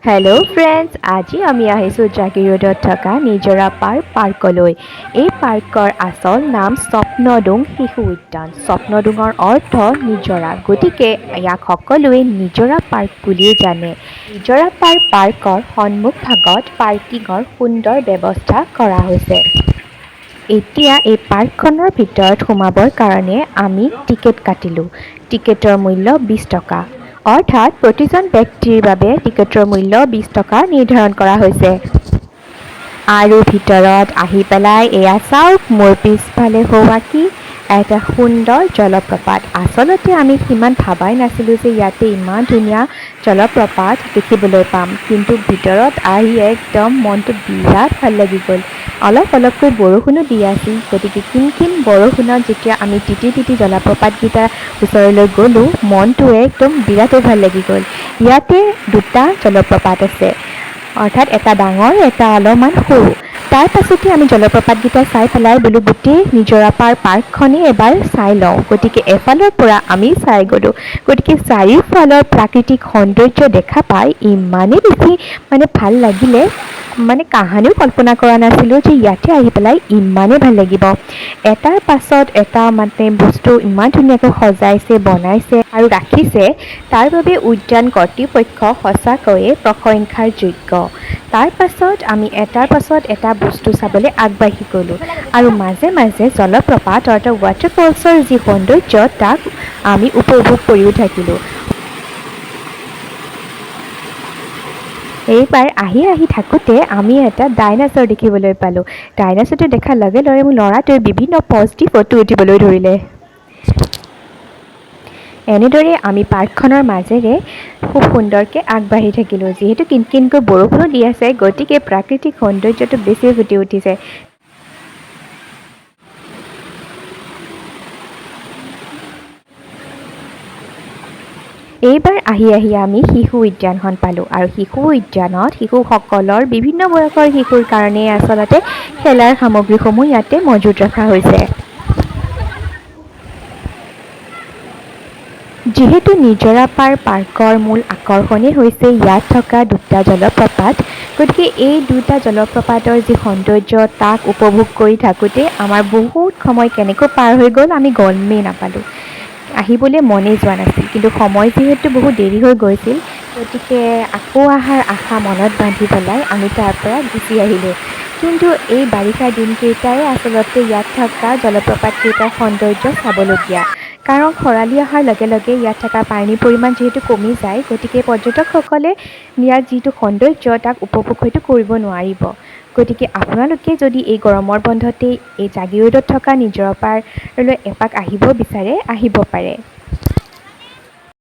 Hello' friends, আজি আমি আহিছোঁ জাগিৰোডত থকা নিজৰা পাৰ্কলৈ। এই পাৰ্কৰ আচল নাম স্বপ্নডুং শিশু উদ্যান। স্বপ্নডুঙৰ অৰ্থ নিজৰা, গতিকে ইয়াক সকলোৱে নিজৰা পাৰ্ক বুলিয়েই জানে। নিজৰা পাৰ্কৰ সন্মুখভাগত পাৰ্কিঙৰ সুন্দৰ ব্যৱস্থা কৰা হৈছে। এতিয়া এই পাৰ্কখনৰ ভিতৰত সোমাবৰ কাৰণে আমি টিকেট কাটিলোঁ। টিকেটৰ মূল্য 20 টকা। অৰ্থাৎ প্ৰতিজন ব্যক্তিৰ বাবে টিকেটৰ মূল্য 20 টকা নিৰ্ধাৰণ কৰা হৈছে। আৰু ভিতৰত আহি পেলাই এয়া চাওক, মোৰ পিছফালে হোৱা কি এটা সুন্দৰ জলপ্ৰপাত। আচলতে আমি সিমান ভাবাই নাছিলোঁ যে ইয়াতে ইমান ধুনীয়া জলপ্ৰপাত দেখিবলৈ পাম, কিন্তু ভিতৰত আহি একদম মনটো বিৰাট ভাল লাগি গ'ল। অলপকৈ বৰষুণো দি আছিল, গতিকে কিন বৰষুণত যেতিয়া আমি তিতি জলপ্ৰপাতকেইটাৰ ওচৰলৈ গ'লোঁ, মনটো একদম বিৰাটেই ভাল লাগি গ'ল। ইয়াতে দুটা জলপ্ৰপাত আছে, অৰ্থাৎ এটা ডাঙৰ, এটা অলপমান সৰু। তাৰ পাছতে আমি জলপ্ৰপাতকেইটা চাই পেলাই বোলো গোটেই নিজৰা পাৰ্কখনেই এবাৰ চাই লওঁ। গতিকে এফালৰ পৰা আমি চাই গ'লোঁ। গতিকে চাৰিওফালৰ প্ৰাকৃতিক সৌন্দৰ্য দেখা পাই ইমানেই বেছি ভাল লাগিলে, কাহানিও কল্পনা কৰা নাছিলোঁ যে ইয়াতে আহি পেলাই ইমানেই ভাল লাগিব। এটাৰ পাছত এটা বস্তু ইমান ধুনীয়াকৈ সজাইছে, বনাইছে আৰু ৰাখিছে, তাৰ বাবে উদ্যান কৰ্তৃপক্ষ সঁচাকৈয়ে প্ৰশংসাৰ যোগ্য। তাৰ পাছত আমি এটাৰ পাছত এটা বস্তু চাবলৈ আগবাঢ়ি গ'লোঁ আৰু মাজে জলপ্ৰপাত অৰ্থাৎ ৱাটাৰফলছৰ যি সৌন্দৰ্য তাক আমি উপভোগ কৰিও থাকিলোঁ। এইবাৰ আহি থাকোঁতে আমি এটা ডাইনাছৰ দেখিবলৈ পালোঁ। ডাইনাছৰটো দেখাৰ লগে মোৰ ল'ৰাটোৱে বিভিন্ন প'জ দি ফটো উঠিবলৈ ধৰিলে। এনেদৰে আমি পাৰ্কখনৰ মাজেৰে খুব সুন্দৰকৈ আগবাঢ়ি থাকিলোঁ। যিহেতু কিনকৈ বৰষুণো দি আছে, গতিকে প্ৰাকৃতিক সৌন্দৰ্যটো বেছি ফুটি উঠিছে। এইবাৰ আহি আমি শিশু উদ্যানখন পালোঁ আৰু শিশু উদ্যানত শিশুসকলৰ বিভিন্ন বয়সৰ শিশুৰ কাৰণে আচলতে খেলাৰ সামগ্ৰীসমূহ ইয়াতে মজুত ৰখা হৈছে। যিহেতু নিজৰা পাৰ্কৰ মূল আকৰ্ষণেই হৈছে ইয়াত থকা দুটা জলপ্ৰপাত, গতিকে এই দুটা জলপ্ৰপাতৰ যি সৌন্দৰ্য তাক উপভোগ কৰি থাকোঁতে আমাৰ বহুত সময় কেনেকৈ পাৰ হৈ গ'ল আমি গমেই নাপালোঁ। আহিবলৈ মনেই যোৱা নাছিল, কিন্তু সময় যিহেতু বহুত দেৰি হৈ গৈছিল, গতিকে আকৌ অহাৰ আশা মনত বান্ধি পেলাই আমি তাৰ পৰা গুচি আহিলোঁ। কিন্তু এই বাৰিষা দিনকেইটাই আচলতে ইয়াত থকা জলপ্ৰপাতকেইটাৰ সৌন্দৰ্য চাবলগীয়া। কাৰণ খৰালি অহাৰ লগে ইয়াত থকা পানীৰ পৰিমাণ যিহেতু কমি যায়, গতিকে পৰ্যটকসকলে ইয়াৰ যিটো সৌন্দৰ্য তাক উপভোগ হয়তো কৰিব নোৱাৰিব। গতিকে আপোনালোকে যদি এই গৰমৰ বন্ধতেই এই জাগিৰোডত থকা নিজৰা পাৰলৈ এপাক আহিব বিচাৰে, আহিব পাৰে।